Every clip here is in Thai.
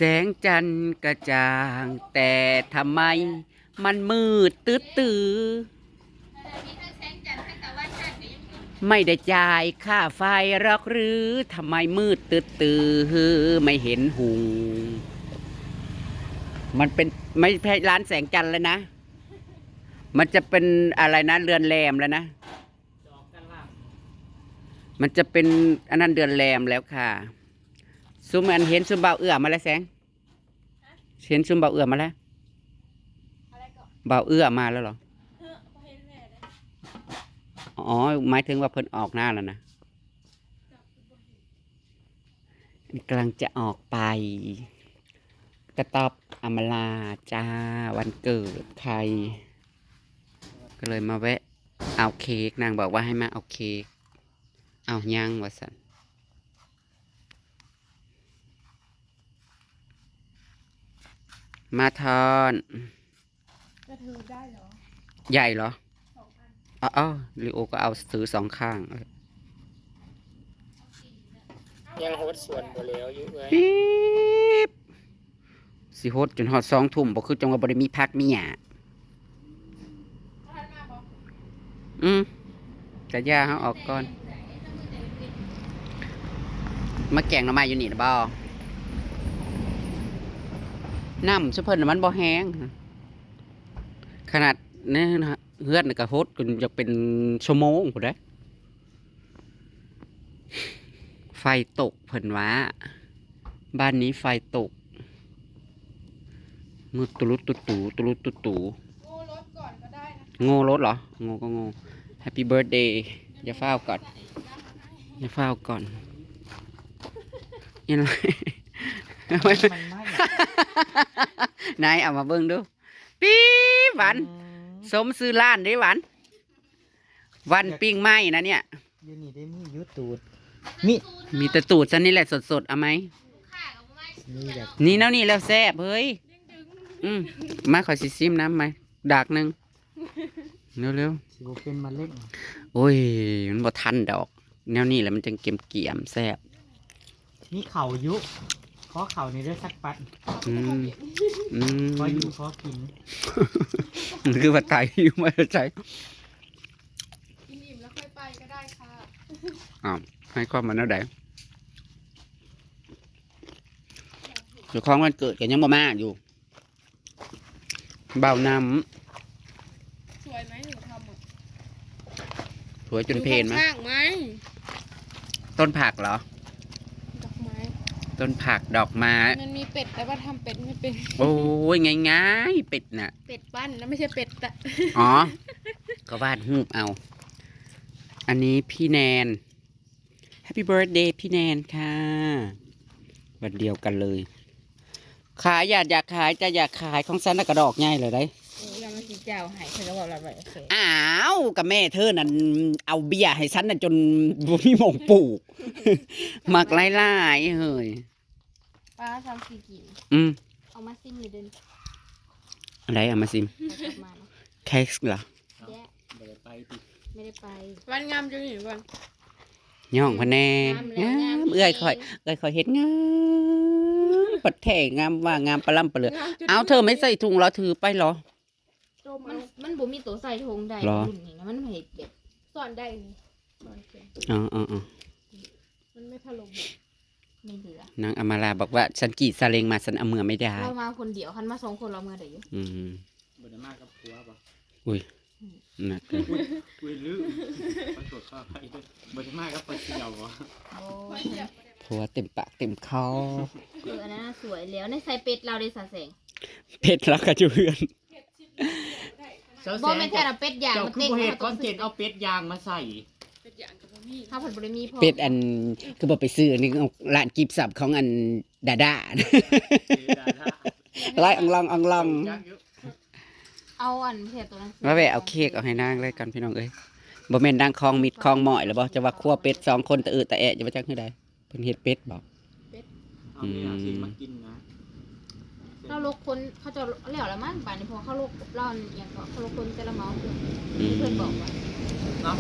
แสงจันทร์กระจ่างแต่ทำไมมันมืดตื้อไม่ได้จ่ายค่าไฟหรอกหรือทำไมมืดตื้อไม่เห็นหุงมันเป็นไม่ใช่ร้านแสงจันทร์เลยนะมันจะเป็นอะไรนะเรือนแรมแล้วนะมันจะเป็นอันนั้นเดือนแรมแล้วค่ะซุมอันเห็นซุมเบาเอื้อมาแล้วแสงเห็นซุมเบาเอื้อมาแล้วเบาเอื้อมาแล้วเหรออ๋อหมายถึงว่าเพิ่นออกหน้าแล้วนะกำลังจะออกไปกระต๊อบอำมาลาจ้าวันเกิดใครก็เลยมาแวะเอาเค้กนางบอกว่าให้มาเอาเค้กเอาย่างวะสันมาทอนจะถือได้เหรอใหญ่เหรออ๋อลิโอก็เอาซื้อสองข้างยังโฮสส่วนบ่แล้วอยู่เลยปี๊บสิโฮดจนฮอด2 ทุ่มบ่คือจังว่าบ่ได้มีพักมีหยาจะย่าเขาออกก่อนมาแกงหน่อไม้อยู่นี่นะบ่น้ำซุปเพิ่นน่ะมันบ่แห้งขนาดนี่นะเฮือดนี่ก็โฮดจนจะเป็นชั่วโมงพุ่นเด้ไฟตกเพิ่นว่าบ้านนี้ไฟตกมืดตุลุตุตูตุลุตุตูโง่รถก่อนก็ได้นะโง่รถเหรอโง่ก็โง่ Happy birthday อย่าเฝ้าก่อนอย่าเฝ้าก่อนยังไงนายเอามาเบิ่งดูปี๊บหวานสมซื้อล้านได้หวานวันปิ้งไม้นะเนี่ยอยู่นี่ได้มียูตูดมีแต่ตูดซะนี่แหละสดๆเอาไหมนี่แล้วนี่แล้วแซ่บเฮ้ยมาขอซิซิมน้ำไหมดักหนึ่งเร็วๆสิบ่เป็นมาเล่นโอ้ยมันบ่ทันดอกแนวนี้แหละมันจังเกี่ยมแซ่บมีเข่ายุขอเข่านี่ด้วยสักปัดขออยู่ขอกินคือว่าไตอยู่ไม่ใช่กินอิ่มแล้วค่อยไปก็ได้ค่ะอ้าวให้ความมันแล้วได้เจ้าของวันเกิดกันยังบ่มาอยู่เบาน้สวยไหมหนูทำอ่ะสวยจนเพลนไหมต้นผักเหรอดอกไม้ต้นผักดอกไม้มันมีเป็ดแต่ว่าทำเป็ดไม่เป็นโอ้ยง่ายๆเป็ดน่ะเป็ดปั้นนะไม่ใช่เป็ดแต่อ๋อก็วาดรูปเอาอันนี้พี่แนน Happy birthday พี่แนนค่ะวันเดียวกันเลยขายอยากขายจะอยากขายของฉันน่ะกระดอกง่ายเลยได้ยังไม่กินเจ้าหายเธอก็บอกเราแบบโอเคอ้าวกับแม่เธอนั่นเอาเบียร์ให้ฉันน่ะจนบ่มีหม่องปลูกหมักไล่ๆเฮ้ยป้าทำสีกินเอามาซิมเลยเดินอะไรเอามาซิมเค้กเหรอไม่ได้ไปวันงามจังหนิวันย่องพะแนงเอื้อยคอยเฮ็ดงามปัดแท่งามว่างามปลาล่ำปลาเลือเอาเธอไม่ใส่ถุงแล้วถือไปเหรอมันบ่มีตัวใส่ถุงได้รุ่นนี้นะมันเห็ดแบบสอนได้มันไม่ถล่มไม่เหลือนางอมาลาบอกว่าฉันกี่ซาเล้งมาฉันเอาเมือไม่ได้เรามาคนเดียวคันมา2 คนเราเมือได้อยู่บ่ได้มากับผัวป่ะอุ้ยหนักเลยอุ้ยลืมขอโทษขออภัยด้วยบ่ได้มากับผัวเสี่ยวบ่ผัวเต็มปากเต็มคออันนั้นสวยแล้วในใส่เป็ดเราได้สะแสงเป็ดแล้วก็จะเพื่อนบ่แม่นแค่เป็ดย่างมันเต็มเฮ็ดคอนเทนต์เอาเป็ดย่างมาใส่เป็ดย่างกับบ่มีถ้าเพิ่นบ่ได้มีพอเป็ดอันคือบ่ไปซื้ออันนี้ร้านกิบสับของอันดาด้าไล่อังลองเอาอันเผ็ดตัวนั้นว่าแวะเอาเค้กเอาให้นางเลยกันพี่น้องเอ้ยบ่แม่นนางคลองมิดคลองหม้อยหรือบ่จะว่าคั่วเป็ด2 คนตะตะแอะจะว่าจังคือใดเพิ่นเฮ็ดเป็ดบ่เป็ดเอาเนี่ยสิมากินนะเราลกคนเขาจะแล้วละมั้งป่านนี้พอเขาลกร้อนอย่างก็เขาลกคนแต่ละเมาเพื่อนบอกว่าเนาะ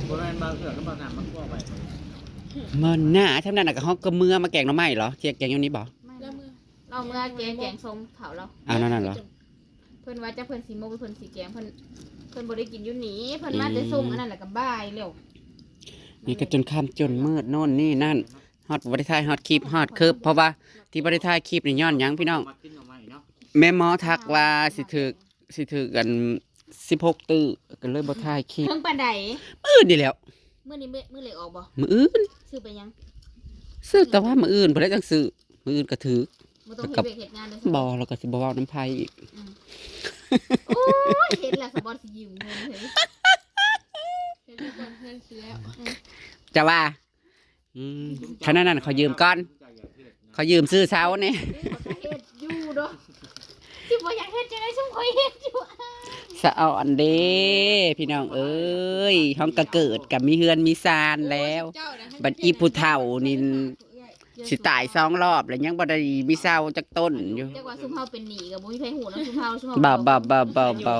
บ่แม่นบางเทื่อก็บางน้ำมันคั่วไว้มันหน้าทำนั้นน่ะก็เฮาก็เมื่อมาแกงหน่อไม้เหรอเที่ยงแกงอยู่นี้บ่ไม่ เราเมื่อแกงส้มเผาเรา เอานั่นเหรอ เพิ่นว่าจะเพิ่นสีโมกเพิ่นสีแกงเพิ่นบ่ได้กินอยู่หนีเพิ่นมาแต่ส้มอันนั้นแหละก็บ่ายเร็ว นี่ก็จนค่ำจนมืดโน่นนี่นั่นฮอดบริทายฮอดคลิปฮอดคืบเพราะว่าที่บริทายคลิปนี่ย้อนหยังพี่น้อง มากินหน่อไม้เนาะ แม่หมอทักว่าสิถึกกัน16ตื้อก็เลยบ่ทายคลิป เพิ่งปานใด มื้อนี่แหล้ว มื้อนี้มื้อเล็กออกบ่ มื้ออื่น ซื้อไปยัง ซื้อแต่ว่ามื้ออื่นบ่ได้จังซื้อมื้ออื่นก็ถือ บ่ต้องเฮ็ดเวกเฮ็ดงานเด้อ บ่แล้วก็สิบ่เว้าน้ำไผอีก โอ้ยเฮ็ดแล้วสบอสิยืมเงินเฮ้ย เฮ็ดก่อนเพื่อนสิแล้ว จะว่าขนาดนั้นเขายืมก่อนเขายืมซื้อเช้านี่ นี่บ่เฮ็ดอยู่เด้อสิบ่อยากเฮ็ดจังได๋ซุมข่อยเฮ็ดอยู่ สะเอาอันเด้พี่น้องเอ้ยห้องก็เกิดกับมีเฮือนมีซานแล้ว บัดอีผู้เฒ่านี่สิตาย2 รอบแล้วยังบ่ได้มีเศร้าจักต้นอยู่ จักว่าซุมเฮาเป็นหนี้ก็บ่มีไผฮู้เนาะซุมเฮา บ่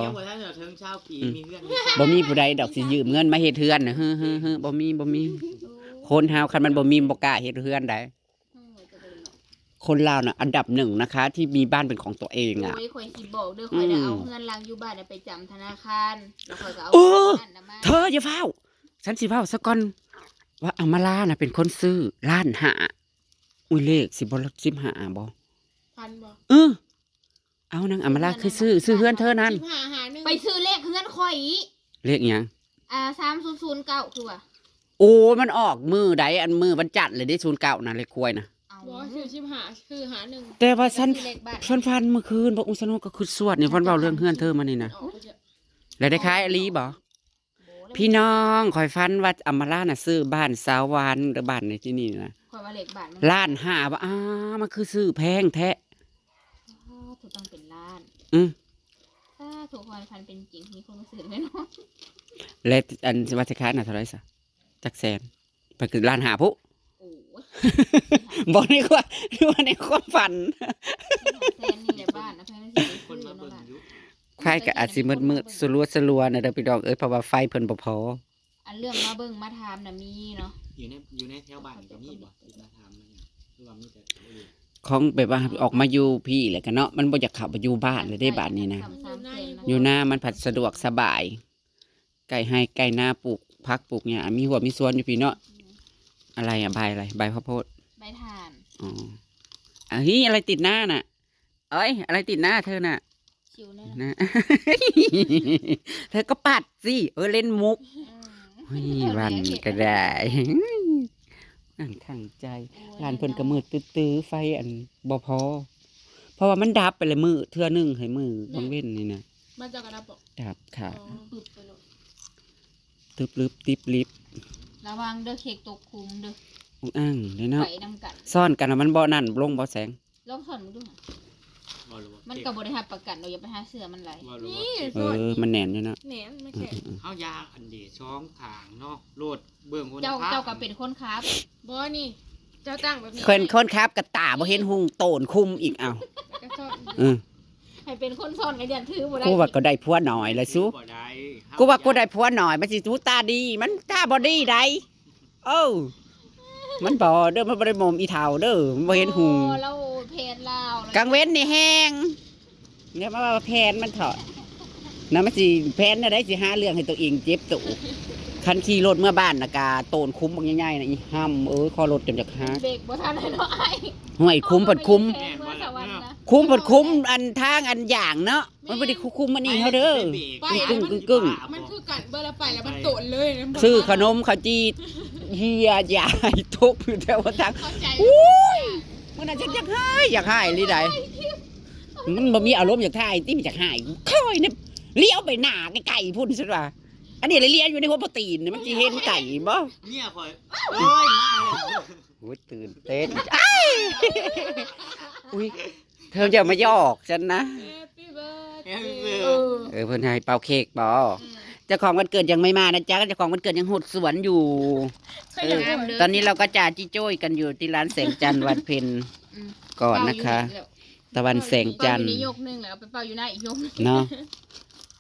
ยังบ่ทันเทิงเช้าปีมีเพื่อน บ่มีผู้ใดดอกสิยืมเงินมาเฮ็ดเฮือนน่ะฮึบ่มีคนเฮาคันมันบ่มีบ่กล้าเฮ็ดเฮือนได้คนลาวน่ะอันดับ1นะคะ ที่มีบ้านเป็นของตัวเองอ่ะ โอ้ยข่อยสิบอกเด้อข่อยได้เอาเงินลังอยู่บ้านน่ะไปจำธนาคารแล้วข่อยก็เอา โอ้ เงินนั้นน่ะมา เธออย่าเฝ้าฉันสิเฝ้าซะก่อนว่าอำมาลาน่ะเป็นคนซื้อล้านหาอุ้ยเลขสิบ่15บ่ พันบ่ เอานางอำมาลาคือซื้อเฮือนเธอนั่น ไปซื้อเลขเงินข่อย เลขหยัง 3009คือว่า โอ้มันออกมือใดอันมือวันจันทร์เลยได้09น่ะเลขควายน่ะ เอา บ่ชื่อชิบหาคือหาหนึ่ง แต่ว่าฉัน ซื้อเลขบ้าน ฟันเมื่อคืนบอกอุ้งสนุกก็คือสวดนี่ฟันเว้าเรื่องเฮือนเธอมานี่นะ ออกไปเถอะ แล้วได้ขายอลีบ่ โบแล้ว พี่น้องข่อยฟันว่าอำมาลาน่ะซื้อบ้านสาวานหรือบ้านในที่นี่นะ ข่อยว่าเลขบ้านมัน ล้านห้าว่ามันคือซื้อแพงแท้ ถูกต้องเป็นล้าน อืม ถ้าถูกความพันเป็นจริงมีคนมาซื้อแน่นอน และอันวัชคายน่ะเท่าไหร่ซะจักแสนไปคือล้านห้าพุ โอ้ย บอกนี่ว่าในความฝัน แซนนี่แหละบ้านนะเพื่อนซื้อ คนมา เนาะ เบิ่ง ล่ะ อยู่ ใครก็อาจสิมืดๆสลัวๆนะเด้อพี่น้องเอ้ยเพราะว่าไฟเพิ่นบ่พอ อันเรื่องมาเบิ่งมาถามน่ะมีเนาะ อยู่ในแถวบ้านก็มีบ่ที่มาถามมันหรือว่ามีแต่อยู่ ของแบบว่าออกมาอยู่พี่แหละกันเนาะมันบ่อยากเข้าไปอยู่บ้านเลยได้บ้านนี้นะ สามเซนนะ อยู่หน้ามันผัดสะดวกสบายไก่ให้ไก่หน้าปลูกพักปลูกเนี่ยมีหัวมีสวนอยู่พี่เนาะอะไรอ่ะใบอะไรใบข้าวโพด ใบถ่าน อ๋ออะไรติดหน้าน่ะ เอ้ยอะไรติดหน้าเธอน่ะ ชิวเนี่ย นะ เธอก็ปัดสิเล่นมุกเฮ้ยวันก็ได้นั่นขังใจร้านเพิ่นก็มืดตื้อๆไฟอันบ่พอเพราะว่ามันดับไปเลยมือเทื่อนึงให้มือบังเว้นนี่นะ มันจะกระดับบอก ดับค่ะ อ๋อ ปึบไปเลย ตึบลึบติบลิบ ระวังเด้อเค้กตกคุมเด้อ อุ้งอ้างเลยเนาะ ไฟนำกัน ซ่อนกันแล้วมันบ่นั่นลงบ่แสง ลองสอนมึงดูหน่อย บ่รู้ว่า มันก็บ่ได้รับประกันเราอย่าไปหาเสื้อมันไหล บ่รู้ นี่ ว่า สด มันแน่นอยู่เนาะ แหนมไม่แข็ง เฮายาอันเดช่องทางเนาะโลดเบิ่งคน เจ้าก็เป็นคนครับ บ่นี่ เจ้าตั้งแบบนี้ คนครับกระตาบ่เห็นหุงโตนคุมอีกเอา กระสอบ อือ ให้เป็นคนซ่อนกันยันถือบ่ได้ กูว่าก็ได้ผัวหน่อยละซุ บ่ได้ กูว่ากูได้ผัวหน่อยมันสิทูตาดี มันตาบ่ดีใดเอ้ามันบ่เด้อมันบ่ได้มอมอีเฒ่าเด้อมันบ่เห็นหุง โอ้เราเพจลาว กลางเว้นนี่แห้งเนี่ยมาว่าแพนมันเถาะนะมันสิแพนน่ะได้สิหาเรื่องให้ตัวเองเจ็บตัวคันขี่รถเมื่อบ้านน่ะกาโตนคุ้มบางใหญ่ๆน่ะอีห้ำคอรถจนจะหัก เบรกบ่ทันเลยเนาะไอ้ ห่วยคุ้มเปิดคุ้ม แพงเมื่อสวรรค์นะ คุ้มเปิดคุ้มอันทางอันอย่างเนาะมันบ่ได้คุ้มมันนี่เฮาเด้อ ไป กึ่ง มันคือกันเบอร์ละไปแล้วมันโตนเลย ซื้อขนมข้าวจีเฮียใหญ่ทุกอยู่แต่ว่าทาง เข้าใจ มันน่ะอยากให้ลีใดมันบ่มีอารมณ์อยากให้ที่มันอยากให้ค่อยเนี่ยเลี้ยวไปหน้าไก่พุ่นซั่นว่าอันนี้เลยเลี้ยวอยู่ในหัวโปรตีนเนี่ยมันสิเห็นไก่บ่ เนี่ยข่อยโอ้ยมาเลย โอ้ยตื่นเต้นอุ้ยเธออย่ามาหยอกฉันนะ Happy birthday เพิ่นให้เป่าเค้กบ่เจ้าของวันเกิดยังไม่มานะจ๊ะเจ้าของวันเกิดยังหดสวนอยู่ ตอนนี้เราก็จ่าจิโจ้ยกันอยู่ที่ร้านแสงจันทร์วันเพ็ญก่อนนะคะ ตะวันแสงจันทร์ เป่าอยู่นี่ยกหนึงแล้วไปเป่าอยู่หน้าอีกยกหนึง เนาะ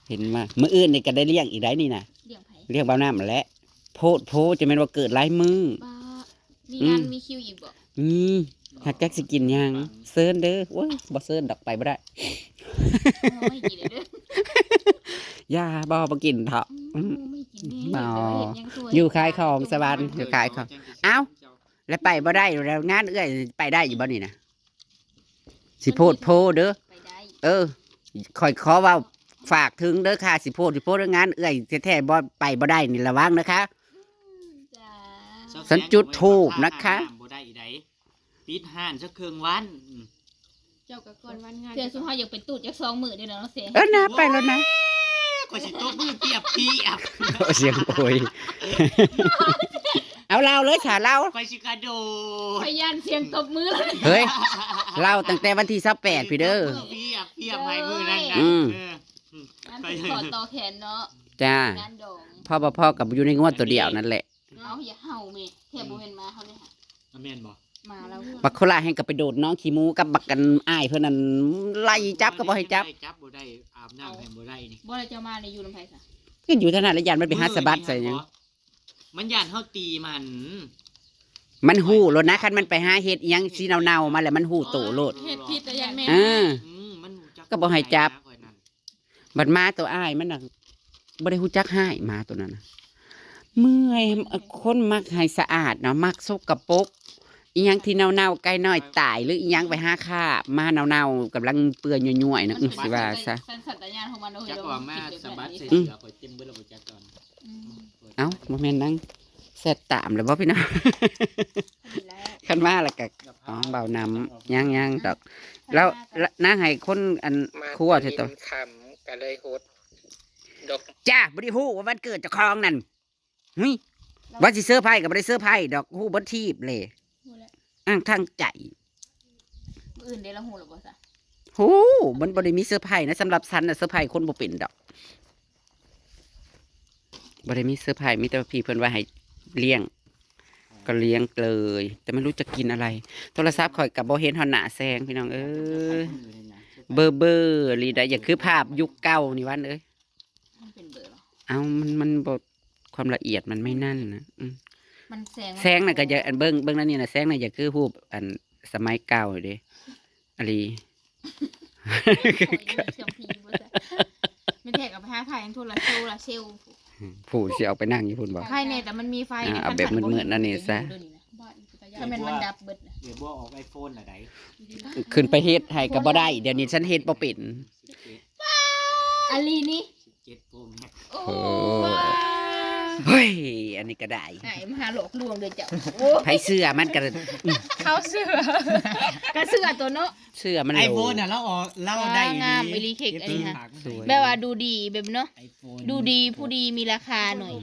เห็นมามื้ออื่นนี่ก็ได้เลี้ยงอีกได้นี่นะ เลี้ยงไผ เลี้ยงเบาน้ามาแล้วโพดจะแม่นว่าเกิดหลายมือ บ้ามีงานมีคิวอีกบ่ นี่ โ หากจักสิกินหยังเซิร์นเด้อโอ้ยบ่เซิร์นดอกไปบ่ได้ ไม่กินเลยเด้อย่ าบ่กินเถาะ ไม่กิน บ่ เห็นยังสวย อยู่ขายของสวรรค์อยู่ขายของ เอ้า แล้วไปบ่ได้แล้วงานเอื้อยไปได้อยู่บ่นี่นะสิโพดโพเด้อ ไปได้ เออข่อยขอเว่าฝากถึงเด้อค่ะสิโพดเรื่องงานเอื้อยแท้ๆบ่ไปบ่ได้นี่ระวังนะคะ จ้า ฉันจุดธูปนะคะ บ่ได้อีใดปิดห้านสักเครื่องวันอืม เจ้ากับก่อนวันงาน เสื้อสุภาพอยากเป็นตูดจาก2 มื้อเด้อเนาะเสีย เออนะไปแล้วนะ ก็สิตบมือเปียบพี่อ่ะ เสียงโอยเอาเราเลยค่ะเรา ไปสิกระโดด พยานเสียงตบมือเลย เฮ้ยเราตั้งแต่วันที่28พี่เด้อ เปียบให้มือนั่นนะ อืม เออ งานผูกคอต่อแขนเนาะ จ้าง านดอง พ่อกับอยู่ในงวดตัวเดียวนั่นแหละ เอาอย่าเห่าแม่แทบบ่แม่นมาเขาเลยค่ะ อาแม่นบ่ มาแล้ว บักโคลาแห่งกับไปโดดน้องขี้หมูกับบักกันอ้ายเพื่อนนั้นไล่จับก็บ่ให้จับ จับบ่ได้อาบน้ำให้บ่ได้นี่ บ่ได้จะมาในอยู่ลำไผซะ ก็อยู่เท่านั้นแล้วยันมันไปหาสะบัดใส่หยัง มันย่านเฮาตีมัน มันหู้โลดนะคันมันไปหาเฮ็ดอิหยังสีเนาๆมาแล้วมันหู้โตโลด เฮ็ดผิดแต่ยันแม่ มันรู้จัก ก็บ่ให้จับ ข่อยนั่น บัดมาตัวอ้ายมันน่ะบ่ได้ฮู้จักให้หมาตัวนั้นน่ะเมื่อยคนมักให้สะอาดเนาะมักสกปรกอีหยังที่เน่าๆใกล้น้อยตายหรืออีหยังไปหาค่ามาเน่าๆกำลังเปื่อยย่อยๆนะสิว่าซะ สัญชาตญาณของมันเนาะ จักว่ามาสะบัดใส่ อื เสื ม อข่อยเต็มเบิดแล้วบ่จักก่อน เอ้าบ่แม่นนั่งแซ่ดตามแล้วบ่พี่น้อง คันมาแล้วก็อ๋อเบาน้ำยังดอก แล้วนางให้คนอันครัวเถอะตัว คำก็เลยโฮดดอก จ้าบ่ได้ฮู้ว่าวันเกิดเจ้าของนั่นเฮ้ยว่าสิเซอร์ไพรส์ก็บ่ได้เซอร์ไพรส์ดอกฮู้บ่ทีบเลยอ้างทางใจ มื้ออื่นเด้ละฮู้หรือบ่ซะ ฮู้มันบ่ได้มีเซอร์ไพรส์นะสำหรับฉันน่ะเซอร์ไพรส์คนบ่เป็นดอกบ่ได้มีเซอร์ไพรส์มีแต่ว่าพี่เพิ่นว่าให้เลี้ยง ก็เลี้ยงเลย แต่ไม่รู้จะกินอะไร โทรศัพท์ข่อยกับบ่เห็นเฮาหน้าแซงพี่น้องเอ้ยเบอร์ลีได้อย่าคือภาพยุคเก่านี่วันเอ้ย มันเป็นเบอร์เหรอ เอามันบ่ความละเอียดมันไม่นั่นนะมันแซง แซงน่ะก็อย่าอันเบิ่งนั่นนี่น่ะแซงน่ะอย่าคือรูปอันสมัยเก่าเด้อะลี เสียงพีบ่ซะไม่แทกกับไปหาขายโทรศัพท์เซลล์ ผู้สิเอาไปนั่งอยู่พุ่นบ่ ใครเนี่ยแต่มันมีไฟ เอาแบบมืดๆนั่นนี่ซะ บ้านก็ยา ถ้ามันดับเบิดน่ะ เดี๋ยวบ่ออก iPhone ละได ขึ้นไปเฮ็ดให้ก็บ่ได้เดี๋ยวนี้ฉันเฮ็ดบ่เป็น อาลีนี่ 17 Pro Max โอ้ โอ้เฮ้ยอันนี้ก็ได้ ไหนมหาหลอกลวงเด้อเจ้าโอ้ ไผเสื้อมันก็ เขาเสื้อก ระเสือตัวเนาะ เสื้อมัน ไอ โหล โฟนน่ะเราออกเราได้ งามอีหลีเค้กอันนี้ฮะ สวย แบบว่าดูดีแบบเนาะ iPhone ดูดีผู้ดีมีราคาหน่อย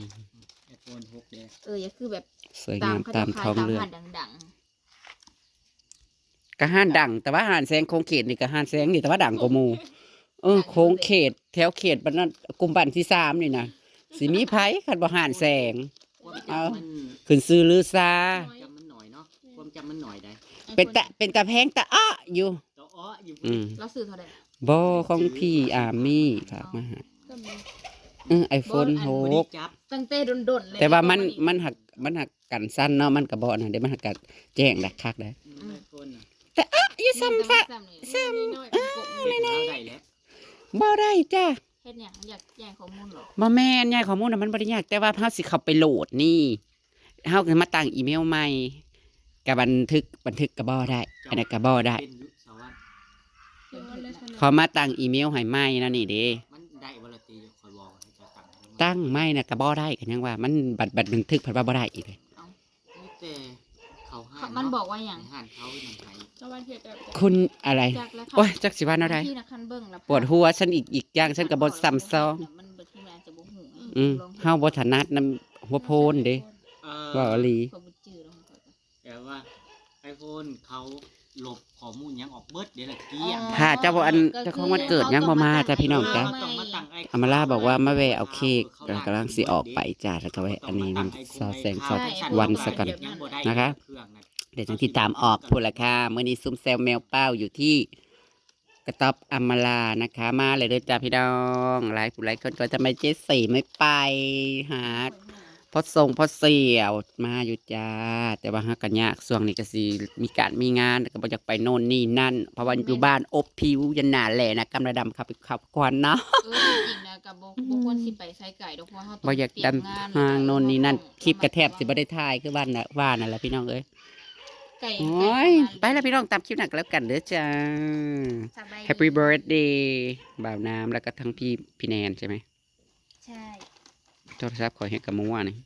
iPhone 6เด้อ อย่าคือแบบ สวยงามตามท้องเรื่อง ตามพันดัง กะห้านดัง แต่ว่าห้านแสงโค้งเขตนี่กะห้านแสงนี่แต่ว่าดังกว่าหมู่โค้งเขตแถวเขตบ้านนั้นกลุ่มบ้านที่3นี่นะสิมีไผคันบ่ห้านแสง ความจำมัน ขึ้นซื้อลือซา จำมันหน่อยเนาะความจำมันหน่อยได้ ๆ เป็นตาแพงตาอ้ออยู่ ตัวอ้ออยู่ อืม เราซื้อเท่าไหร่ บ่ของพี่อามี่ฝากมาให้ ก็มี iPhone บ่ได้จับ ตั้งแต่ดนๆเลย 6แต่ว่ามันหักกันสั้นเนาะมันก็บ่นะเดี๋ยวมันหักกันแจ้งดักคักได้ iPhone น่ะ แต่อยู่ซ้ำฟ้า ซ้ำน้อยๆกบ เฮ็ดเราได้แล้ว บ่ได้จ้า เฮ็ดหยังอยากแย่งข้อมูลเหรอ บ่แม่นยายข้อมูลน่ะมันบ่ได้ยากแต่ว่าเฮาสิเข้าไปโหลดนี่เฮาก็มาตั้งอีเมลใหม่ก็บันทึกก็บ่ได้อันนั้นก็บ่ได้ เป็นยุคสวัสดิ์ เดี๋ยวเลยขนาด เขามาตั้งอีเมลให้ใหม่นะนี่เด้ มันได้บ่ละตีคอยบอกให้จะตั้งให้มัน ตั้งใหม่น่ะก็บ่ได้ก็ยังว่ามันบัดบันทึกเพิ่นว่าบ่ได้อีกเลย มีแต่เขาห้า มันบอกว่าหยัง ห้านเขาเป็นหนังไทย ชาวบ้านเฮ็ดแบบ คุณอะไร จักแล้ว โอ้ยจักสิว่าแนวใด ที่นักคันเบิ่งแล้ว ปวดหัวฉันอีกอย่างฉันก็บ่ซ้ำซ้อง มันเบิดที่มันอาจจะบ่ฮู้ เฮาบ่ถนัดนำหัวโพนเด้ว่าอีหลี เขาบ่จื้อแล้วมันก็ แต่ว่าไอโฟนเขาลบข้อมูลหยังออกเบิดเดี๋ยวละเกลี้ยง ถ้าเจ้าบ่อันเจ้าของวันเกิดยังบ่มาจ้ะพี่น้องจ้ะ ต้องมาตั้งไ อำมาลาบอกว่ามาแวะเอาเค้กแล้วกำลังสิออกไปจ้าแล้วก็แวะอันนี้นำซอสแสงซอสวันสักกันนะคะ เดี๋ยวจังที่ตามออกพูดละค่ะมื้อนี้ซุ่มแซวแมวเป้าอยู่ที่กระต๊อบอำมาลานะคะ มาเลยเด้อจ้าพี่น้องหลายผู้หลายคนก็จะไม่เจ๊สีไม่ไปหา พอส่งพอเสียวมาอยู่จ้าแต่ว่าฮักกันยากช่วงนี้ก็สิมีการมีงานก็บ่อยากไปโน่นนี่นั่นเพราะว่าอยู่บ้านอบผิวยันหนาแหล่นะกำระดำขับขับควันเนาะ จริงๆนะกับบ่ควรสิไปไสไก่ดอกเพราะว่าเฮาต้ บ่ อง อยาก เตรีย ดั ม น งาน ทางโน่นนี่นั่น ต้อง คลิปกระแทบสิบ่ได้ถ่ายคือบ้านน่ะว่านั่นแหละพี่น้องเอ้ย ไก่ โอ้ยไปแล้วพี่น้องตามคลิปหนักแล้วกันเด้อจ้า Happy birthday บ่าวน้ำแล้วก็ทั้งพี่แนนใช่ไหม ใช่ โทรศัพท์ขอให้กับมัวนี่